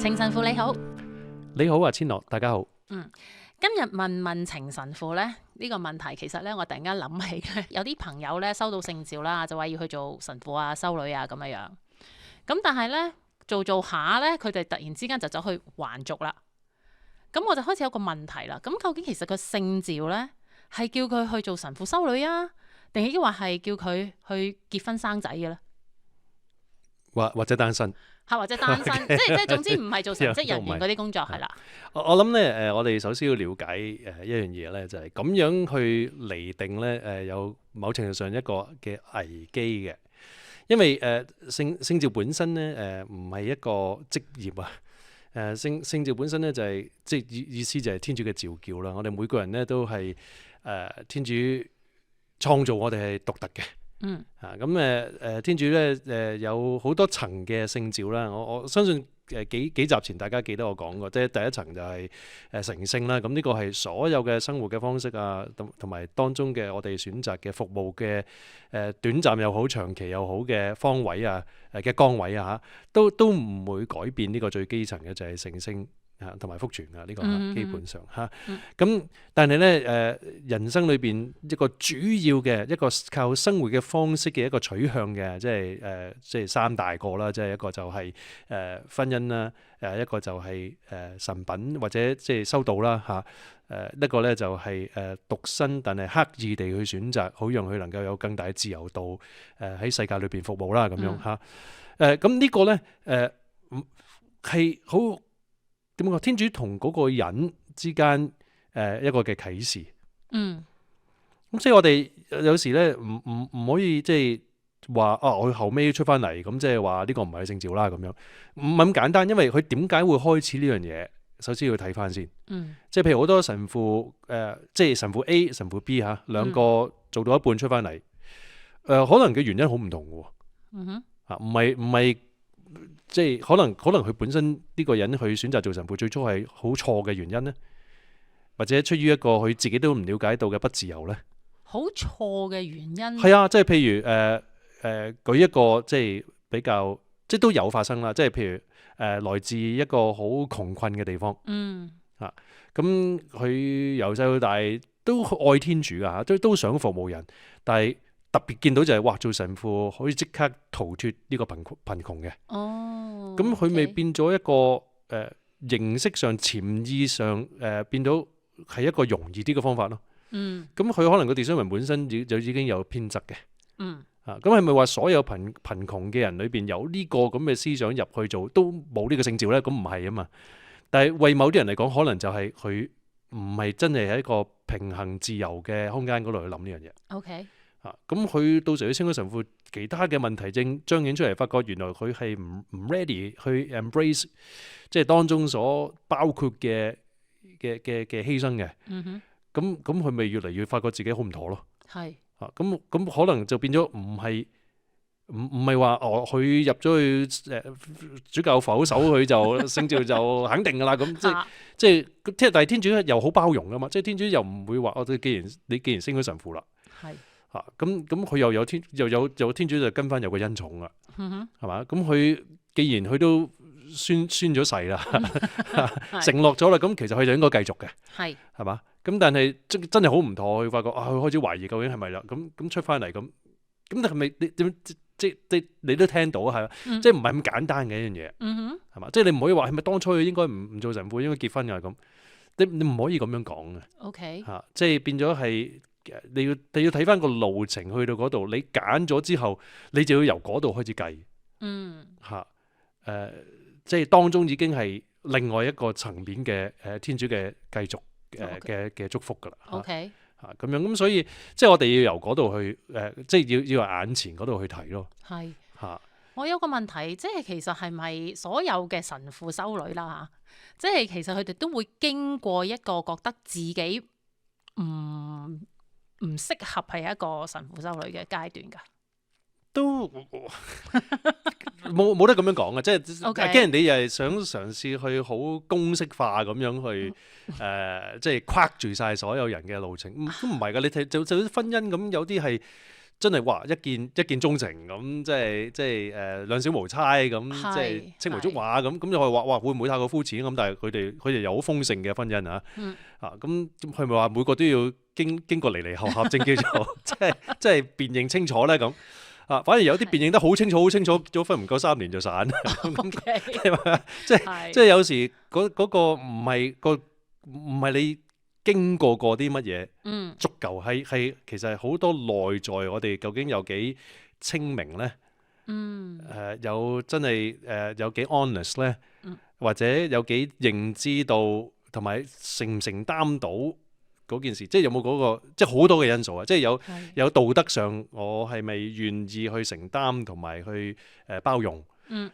情神父你好，你好啊，千樂，大家好。今日問情神父咧呢個問題，其實咧我突然間諗起咧，有啲朋友咧收到聖召啦，就話要去做神父啊、修女啊咁樣樣。咁但係咧做下咧，佢哋突然之間就走去還俗啦。咁我就開始有個問題啦。咁究竟其實個聖召咧係叫佢去做神父修女啊，定係抑或係叫佢去結婚生仔嘅咧？或者單身，或者單身，即係總之唔係做神職人員嗰啲工作係啦。我諗咧我哋首先要了解一樣嘢咧，就係咁樣去釐定咧有某程度上一個嘅危機嘅，因為聖召本身咧唔係一個職業啊。聖召本身咧就係即係意思就係天主嘅召叫啦。我哋每個人咧都係天主創造我哋係獨特嘅。咁天主咧有好多層嘅聖召啦。我相信幾集前大家記得我講過，即係第一層就係成聖啦。咁呢個係所有嘅生活嘅方式啊，同埋當中嘅我哋選擇嘅服務嘅短暫又好、長期又好嘅方位啊、嘅崗位啊嚇，都唔會改變呢個最基層嘅就係成聖同埋福傳啊，呢個基本上嚇。咁但係咧人生裏邊一個主要嘅一個靠生活嘅方式嘅一個取向嘅，即係三大個啦，即係一個就係婚姻啦，一個就係神品或者即係修道啦嚇，一個咧就係獨身但係刻意地去選擇，好讓佢能夠有更大嘅自由度喺世界裏邊服務啦咁樣嚇。咁呢個咧係好。點講？天主同嗰個人之間一個嘅啟示。咁所以我哋有時咧唔可以即係話我後尾出翻嚟，咁即係話呢個唔係聖召啦咁樣，唔係咁簡單。因為佢點解會開始呢樣嘢？首先要睇翻先。即係譬如好多神父即係神父 A、神父 B 嚇兩個做到一半出翻嚟，可能嘅原因好唔同嘅喎。唔係。即係可能佢本身呢個人去選擇做神父，最初係好錯嘅原因呢？或者出於一個佢自己都唔了解到嘅不自由呢？好錯嘅原因係啊，即係譬如舉一個即係比較即係都有發生啦，即係譬如來自一個好窮困嘅地方，咁佢由細到大都愛天主噶嚇，都想服務人，但係特別見到就係哇，做神父可以即刻逃脫呢個貧窮嘅。咁佢咪變咗一個形式上、潛意上變到係一個容易啲嘅方法咯。咁佢可能個 design 本身就已經有偏執嘅。咁係咪話所有貧窮嘅人裏邊有呢個咁嘅思想入去做都冇呢個聖召咧？咁唔係啊嘛。但係為某啲人嚟講，可能就係佢唔係真係喺一個平衡自由嘅空間嗰度去諗呢樣嘢。咁佢到時去升咗神父，其他嘅問題正彰顯出嚟，發覺原來佢係唔 ready 去 embrace， 即係當中所包括嘅犧牲嘅。咁佢咪越嚟越發覺自己好唔妥咯。咁可能就變咗唔係話佢入咗去主教否守佢就聖召就肯定噶啦。咁即係但係天主又好包容噶嘛，即係天主又唔會話你既然升咗神父啦。咁佢又有天主就跟翻有個恩寵啦，係嘛？咁佢既然佢都宣咗誓啦，承諾咗啦，咁其實佢就應該繼續嘅，係嘛？咁但係真係好唔妥，佢發覺佢開始懷疑究竟係咪啦？咁出翻嚟咁係咪你點即係你都聽到係，即係唔係咁簡單嘅一樣嘢，係嘛？即係你唔可以話係咪當初佢應該唔做神父，應該結婚㗎咁，你唔可以咁樣講嘅。即係變咗係。你要睇翻個路程去到嗰度，你揀咗之後，你就要由嗰度開始計。即係當中已經係另外一個層面嘅天主嘅繼續嘅祝福噶啦。咁樣咁，所以即係我哋要由嗰度去即係要由眼前嗰度去睇咯。我有個問題，即係其實係咪所有嘅神父修女啦即係其實佢哋都會經過一個覺得自己唔適合係一個神父修女嘅階段㗎，都冇得咁樣講嘅，即係驚人哋又係想嘗試去好公式化咁樣去即係框住晒所有人嘅路程，都唔係㗎。你睇就婚姻咁，有啲係真係哇一見鍾情咁，即係兩小無猜咁，即係青梅竹馬咁，咁就係話哇會唔會太過膚淺咁？但係佢哋有好豐盛嘅婚姻啊，咁係咪話每個都要經過離離合合正叫做即係辨認清楚咧咁？反而有啲辨認得好清楚，咗婚唔夠3年就散，即係有時嗰個唔係你經過啲乜嘢足夠，係其實係好多內在我哋究竟有幾清明咧？有真係有幾 honest 咧？或者有幾認知到同埋承唔承擔到嗰件事，即係有冇嗰個，即係好多嘅因素啊！即係有道德上，我係咪願意去承擔同埋去包容？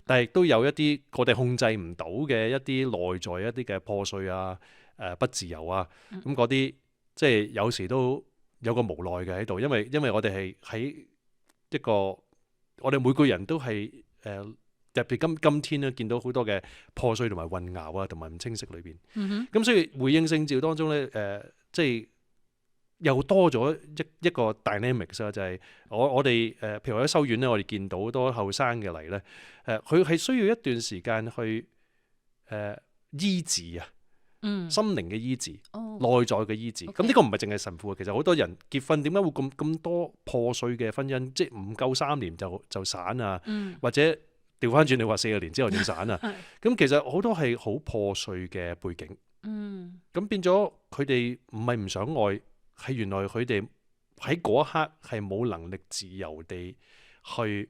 但係亦都有一啲我哋控制唔到嘅一啲內在一啲嘅破碎啊、不自由啊，咁嗰啲即係有時都有個無奈嘅喺度，因為我哋係喺一個我哋每個人都係特別今天咧見到好多嘅破碎同埋混淆啊，同埋唔清晰裏邊。咁所以回應聖召當中咧，即係又多咗一個 dynamics 啊，就係我哋譬如喺修院咧，我哋見到好多後生嘅嚟咧，佢係需要一段時間去醫治啊，心靈嘅醫治，內在嘅醫治。咁呢個唔係淨係神父，其實好多人結婚點解會咁多破碎嘅婚姻，即係唔夠3年就散啊，或者調翻轉你話40年之後就散啊？咁其實好多係好破碎嘅背景。咁變咗佢哋唔係唔想愛，係原來佢哋喺嗰一刻係冇能力自由地去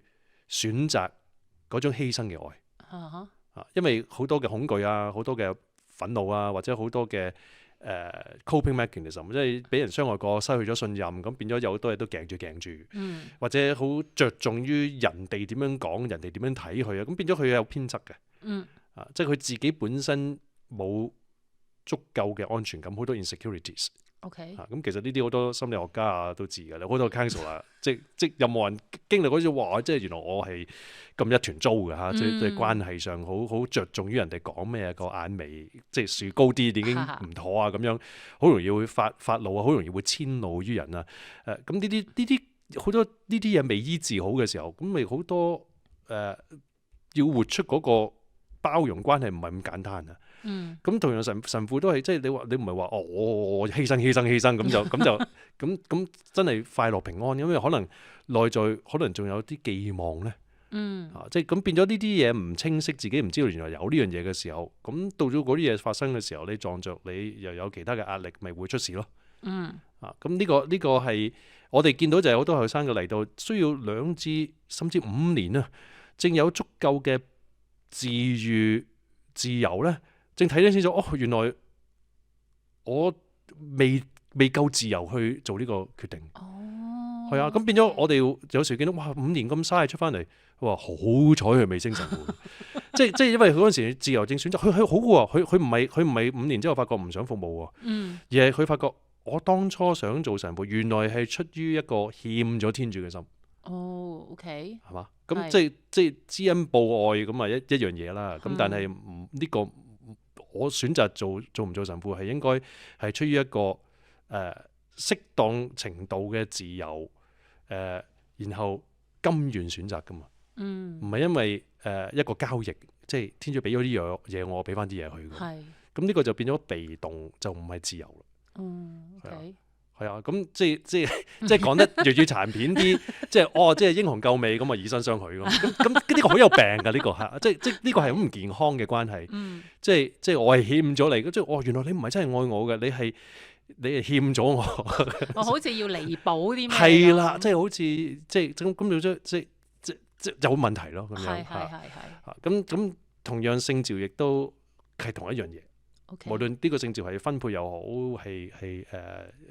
選擇嗰種犧牲嘅愛。因為好多嘅恐懼啊，好多嘅憤怒啊，或者好多嘅coping mechanism， 即係俾人傷害過，失去咗信任，咁變咗有好多嘢都鏡住，或者好着重於人哋點樣講，人哋點樣睇佢啊，咁變咗佢有偏執嘅。即係佢自己本身冇足夠嘅安全感，好多 insecurities。咁其實呢啲好多心理學家啊都知㗎啦，好多 counselor 即有冇人經歷嗰種話，即係原來我係咁一團糟嘅嚇，即係關係上好着重於人哋講咩，個眼眉即係豎高啲已經唔妥啊咁樣，好容易會發怒啊，好容易會遷怒於人啊。咁呢啲好多呢啲嘢未醫治好嘅時候，咁咪好多要活出嗰個包容關係唔係咁簡單啊。咁同樣神父都係，即係你話你唔係話我犧牲咁真係快樂平安，因為可能內在可能仲有啲寄望咧。即係咁變咗呢啲嘢唔清晰，自己唔知道原來有呢樣嘢嘅時候，咁到咗嗰啲嘢發生嘅時候，你撞着你又有其他嘅壓力，咪會出事咯。咁呢個係我哋見到就係好多後生嘅嚟到，需要2至甚至5年啊，正有足夠嘅自由咧。正睇得清楚，原來我未夠自由去做呢個決定。係啊，咁變咗我哋有時見到哇5年咁嘥出翻嚟，哇好彩佢未升神父。即係因為佢嗰陣時自由正選擇，佢好嘅喎，佢唔係5年之後發覺唔想服務喎，而係佢發覺我當初想做神父，原來係出於一個欠咗天主嘅心。OK，係嘛？咁即係知恩報愛咁啊一樣嘢啦。咁但係呢個。我選擇做唔做神父係應該係出於一個適當程度嘅自由，然後甘願選擇噶嘛，唔係因為一個交易，即係天主俾咗啲嘢我俾翻啲嘢佢。咁呢個就變咗被動，就唔係自由啦。係啊，咁即係講得粵語殘片啲，即係英雄救美咁啊，以身相許咁呢個好有病㗎，呢個係即係呢個係好唔健康嘅關係。即係我係欠咗你，即係原來你唔係真係愛我嘅，你係欠咗我。我好似要彌補啲咩？係啦，即係好似即係咁即有問題咯。咁樣咁同樣聖召亦都係同一樣嘢。無論呢個聖召係分配又好，係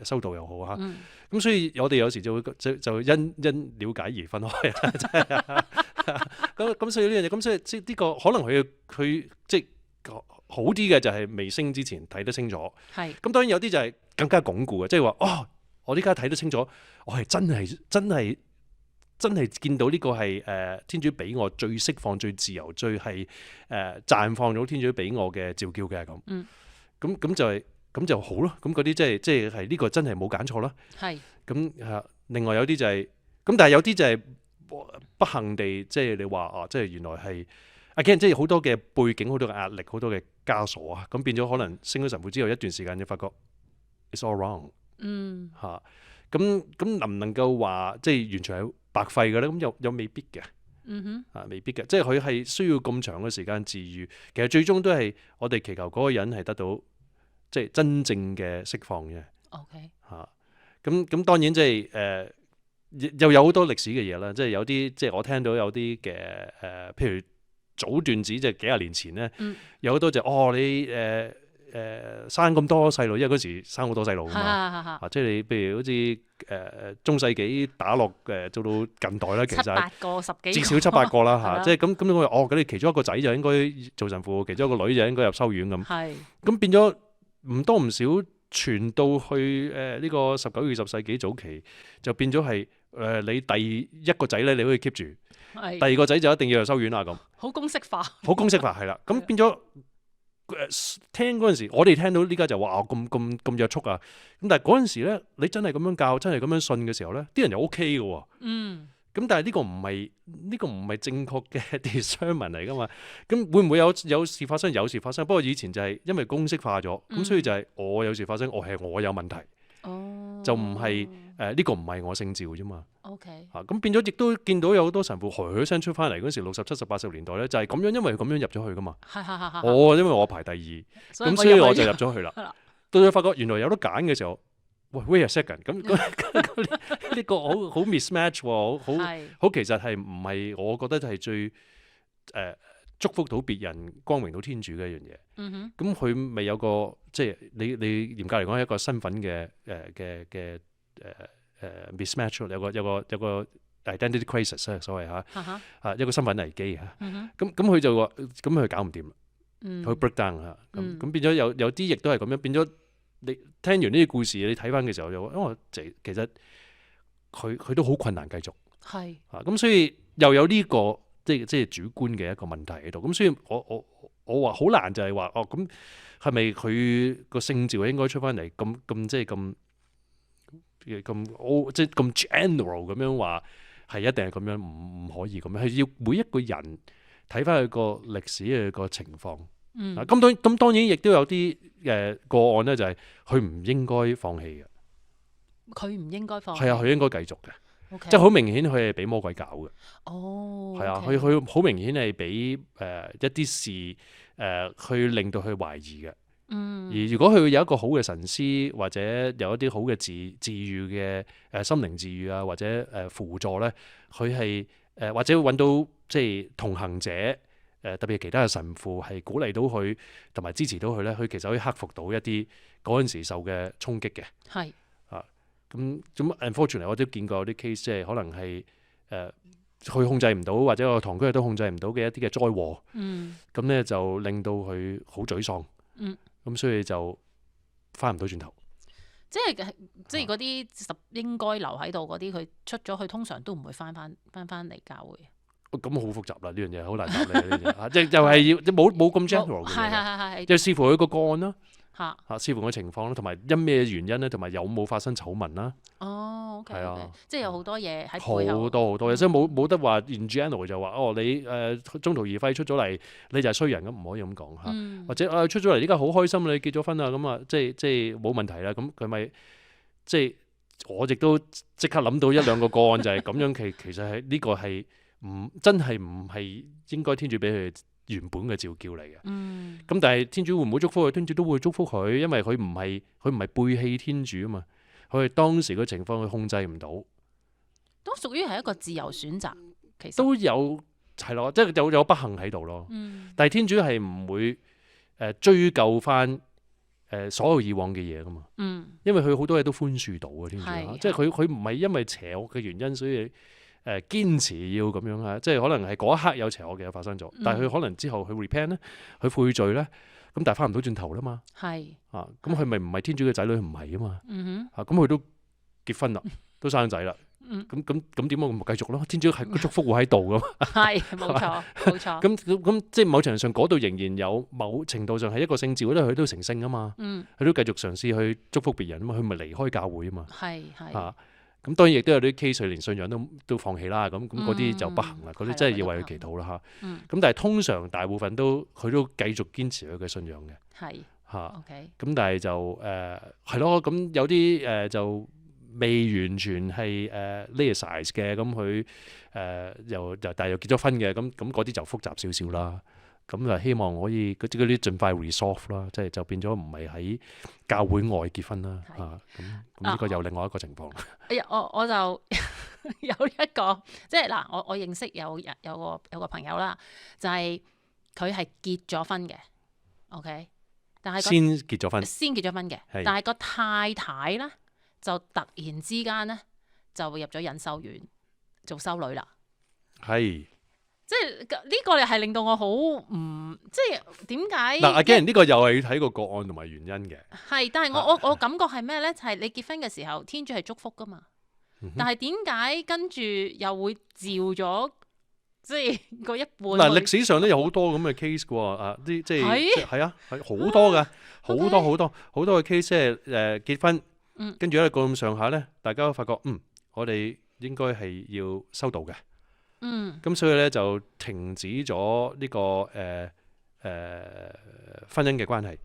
修道又好嚇，咁所以我哋有時就會就因了解而分開啊，咁所以呢樣嘢，咁所以即呢個可能佢即好啲嘅就係未升之前睇得清楚，咁當然有啲就係更加鞏固嘅，即係話我呢家睇得清楚，我係真係見到呢個係天主俾我最釋放、最自由、最係綻放咗天主俾我嘅召叫嘅咁。咁就好咯。咁嗰啲即係呢個真係冇揀錯啦。咁另外有啲就係咁但係有啲就係不幸地，即係你話啊，即係原來係again，即係好多嘅背景、好多嘅壓力、好多嘅枷鎖啊，咁變咗可能升咗神父之後一段時間，你發覺 it's all wrong。嚇，咁能唔能夠話即係完全係白費嘅咧？咁又未必嘅。未必嘅，即係佢係需要咁長嘅時間治愈。其實最終都係我哋祈求嗰個人係得到即係真正嘅釋放嘅。OK。咁當然即係又有好多歷史嘅嘢啦，即係有啲即係我聽到有啲嘅譬如早段子即係幾廿年前咧，有好多就你生咁多細路，因為嗰時生好多細路㗎嘛。即係你譬如好似中世紀打落做到近代啦，其實7-8個10幾個至少7-8個啦。即係咁我話咁你其中一個仔就應該做神父，其中一個女就應該入修院咁。咁變咗唔多唔少傳到去呢個19、20世紀早期，就變咗係你第一個仔咧你可以 keep 住，第二個仔就一定要入修院啦咁。好公式化。好公式化係啦，咁變咗。聽嗰陣時，我哋聽到呢家就話咁約束啊！咁但係嗰陣時咧，你真係咁樣教，真係咁樣信嘅時候咧，啲人又 OK 嘅喎。咁但係呢個唔係正確嘅 discernment 嚟噶嘛？咁會唔會有事發生？有事發生。不過以前就係因為公式化咗，咁所以就係我有事發生，我有問題。就唔係呢個唔係我聖召啫嘛。OK。咁變咗亦都見到有好多神父噓聲出翻嚟嗰時，60、70、80年代咧，就係咁樣，因為咁樣入咗去噶嘛。因為我排第二，咁所以我就入咗去啦。到咗發覺原來有得揀嘅時候，喂 wait a second，咁呢個好 mismatch 喎，好其實係唔係我覺得係最祝福到別人、光榮到天主嘅一樣嘢。咁佢未有個即係你嚴格嚟講係一個身份嘅mismatch，有個 identity crisis 所謂一個身份危機嚇。咁佢就話咁佢搞唔掂啦，佢 break down 嚇。咁變咗有啲亦都係咁樣，變咗你聽完呢啲故事，你睇翻嘅時候就話，因為其實佢都好困難繼續。咁所以又有呢個。即係主觀嘅一個問題喺度，咁所以我話好難就係話咁係咪佢個聖召應該出翻嚟咁即係咁即係咁 general 咁樣話係一定係咁樣，唔可以咁樣，係要每一個人睇翻佢個歷史嘅個情況。咁當然亦都有啲個案咧，就係佢唔應該放棄嘅。佢唔應該放棄。係啊，佢應該繼續嘅。即係好明顯，佢係俾魔鬼搞嘅。係啊，佢好明顯係俾一啲事去令到佢懷疑嘅。而如果佢有一個好嘅神師，或者有一啲好嘅治愈嘅心靈治愈啊，或者輔助咧，佢係或者揾到即係同行者特別係其他嘅神父係鼓勵到佢同埋支持到佢咧，佢其實可以克服到一啲嗰陣時受嘅衝擊嘅。咁 unfortunately 我都見過有啲 case， 即係可能係佢控制唔到，或者個堂區都控制唔到嘅一啲嘅災禍。咁咧就令到佢好沮喪。咁所以就翻唔到轉頭。即係嗰啲應該留喺度嗰啲，佢出咗去通常都唔會翻嚟教會。咁好複雜啦，呢樣嘢好難答你呢樣嘢。即係又係要冇咁 general 嘅嘢。就視乎佢個個案啦。視乎個情況啦，同埋因咩原因咧，同埋有冇發生醜聞啦。OK，即係有好多嘢喺背後。好多嘢，即係冇得話 in general 就話你中途而廢出咗嚟，你就係衰人咁，唔可以咁講嚇。或者出咗嚟依家好開心，你結咗婚啦，咁啊即係冇問題啦。咁佢咪即係我亦都即刻諗到一兩個個案就係咁樣。其實係呢個係真係唔係應該天主俾佢原本嘅召叫嚟嘅。咁但係天主會唔會祝福佢？天主都會祝福佢，因為佢唔係背棄天主啊嘛。佢係當時嘅情況佢控制唔到，都屬於係一個自由選擇。其實都有係咯，即係有不幸喺度咯。但係天主係唔會追究翻所有以往嘅嘢噶嘛。因為佢好多嘢都寬恕到嘅天主。即係佢唔係因為邪惡嘅原因，所以堅持要咁樣啊。即係可能係嗰一刻有邪惡嘅嘢發生咗，但係佢可能之後佢 repent 咧，佢悔罪咧，咁但係翻唔到轉頭啦嘛。咁佢咪唔係天主嘅仔女？唔係啊嘛。咁佢都結婚啦，都生仔啦。咁點啊？咪繼續咯。天主係個祝福會喺度噶嘛。冇錯。咁即係某程度上嗰度仍然有某程度上係一個聖召，因為佢都成聖啊嘛。佢都繼續嘗試去祝福別人啊嘛。佢咪離開教會啊嘛。咁當然亦都有啲 case 連信仰都放棄啦，咁嗰啲就不行啦，嗰啲真係要為佢祈禱啦嚇。咁但係通常大部分佢都繼續堅持佢嘅信仰嘅。係嚇。OK。咁但係就係咯，咁有啲就未完全係legalize嘅，咁佢但係又結咗婚嘅，咁嗰啲就複雜少少啦。咁就希望可以嗰啲盡快 resolve 啦，即係就變咗唔係喺教會外結婚啦嚇。咁呢個又另外一個情況。我就有一個即係嗱，我認識有個朋友啦，就係佢係結咗婚嘅 ，OK， 但係先結咗婚嘅，但係個太太咧就突然之間咧就入咗隱修院做修女啦。係。即係呢個係令到我好唔即係點解嗱？既然呢個又係要睇個個案同埋原因嘅。係，但係我感覺係咩咧？就係你結婚嘅時候，天主係祝福噶嘛。但係點解跟住又會召咗即係嗰一半？嗱，歷史上都有好多咁嘅 case 嘅喎，啲即係係啊，係好多㗎，好多嘅 case 即係結婚，跟住咧過咁上下咧，大家都發覺我哋應該係要修道嘅。咁所以咧就停止咗呢個婚姻嘅關係。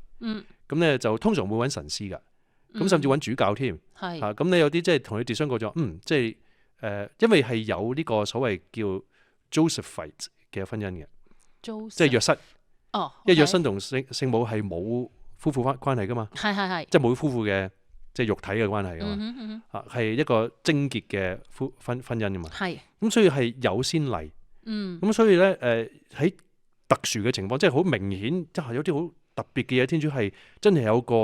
咁咧就通常會揾神師噶，咁甚至揾主教添。咁你有啲即係同你哋商過咗，即係因為係有呢個所謂叫 Josephite 嘅婚姻嘅，即係約瑟。因為約瑟同聖母係冇夫婦關係噶嘛，即係冇夫婦嘅即係肉體嘅關係噶嘛，係一個貞潔嘅婚姻噶嘛。咁所以係有先例。咁所以咧喺特殊嘅情況，即係好明顯，即係有啲好特別嘅嘢，天主係真係有個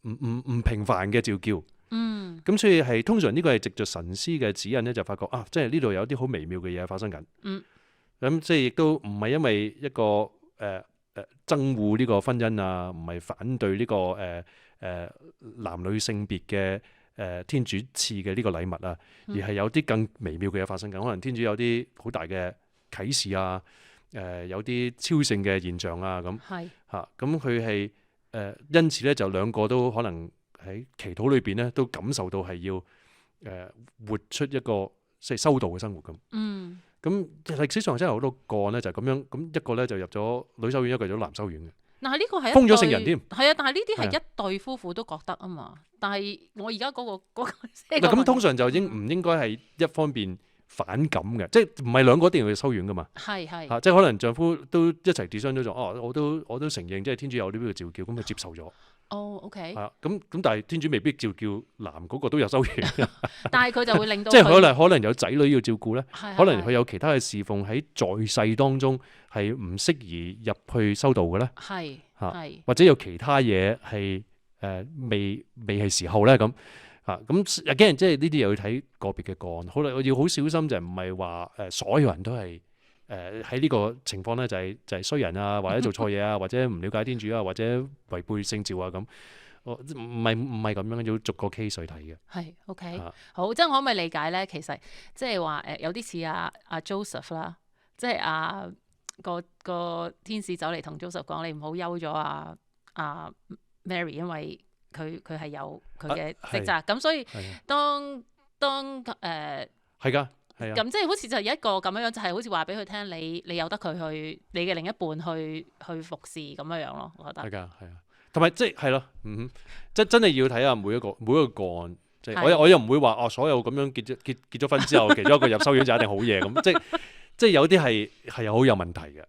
唔平凡嘅召叫。咁所以係通常呢個係藉着神師嘅指引咧，就發覺即係呢度有啲好微妙嘅嘢發生緊。咁即係亦都唔係因為一個憎惡呢個婚姻啊，唔係反對呢個男女性別嘅天主賜嘅呢個禮物啊，而係有啲更微妙嘅嘢發生緊。可能天主有啲好大嘅啟示啊，有啲超性嘅現象啊，咁咁佢係因此咧就兩個都可能喺祈禱裏邊咧都感受到係要活出一個即係修道嘅生活咁。咁歷史上真係好多個案咧就係咁樣，咁一個咧就入咗女修院，一個入咗男修院嘅。嗱，呢個係封咗聖人添。係啊，但係呢啲係一對夫婦都覺得啊嘛。但係我而家嗰個咁通常就唔應該係一方面反感嘅，即係唔係兩個一定要去修院噶嘛。即係可能丈夫都一齊自相咗咗，我都承認即係天主有呢個召叫，咁佢接受咗。OK。咁但係天主未必召叫男嗰個都有修院。但係佢就會令到即係可能有仔女要照顧咧，可能佢有其他嘅侍奉喺在世當中係唔適宜入去修道嘅咧。或者有其他嘢係未係時候咧咁。咁again即係呢啲又要睇個別嘅個案。好啦，我要好小心就唔係話所有人都係喺呢個情況咧，就係衰人啊，或者做錯嘢啊，或者唔了解天主啊，或者違背聖召啊咁。唔係咁樣，要逐個 case 去睇嘅。OK。好，即係我可唔可以理解咧？其實即係話有啲似阿 Joseph 啦，即係個天使走嚟同 Joseph 講：你唔好休咗阿 Mary， 因為佢係有佢嘅職責。咁所以當係㗎。咁即係好似就有一個咁樣，就係好似話俾佢聽，你由得佢去，你嘅另一半去服侍咁樣咯。我覺得係㗎，係啊，同埋即係咯，真係要睇下每一個個案。即係我又唔會話所有咁樣結咗婚之後，其中一個入修院就一定好嘢咁。即係有啲係好有問題嘅。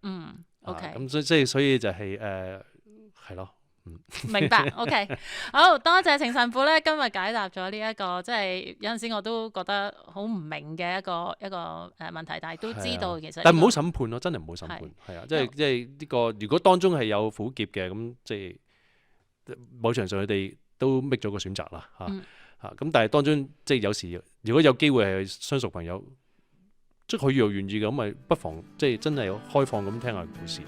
OK。咁所以就係係咯。明白。OK。好多謝程神父咧，今日解答咗呢一個即係有陣時我都覺得好唔明嘅一個問題，但係都知道其實但係唔好審判咯，真係唔好審判。係啊，即係呢個如果當中係有苦澀嘅，咁即係某程度上佢哋都 make 咗個選擇啦咁但係當中即係有時如果有機會係相熟朋友，即係佢若願意嘅，咁咪不妨即係真係開放咁聽下故事。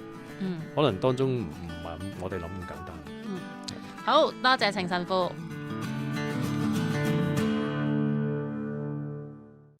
可能當中唔係我哋諗咁簡單。好多謝程神父。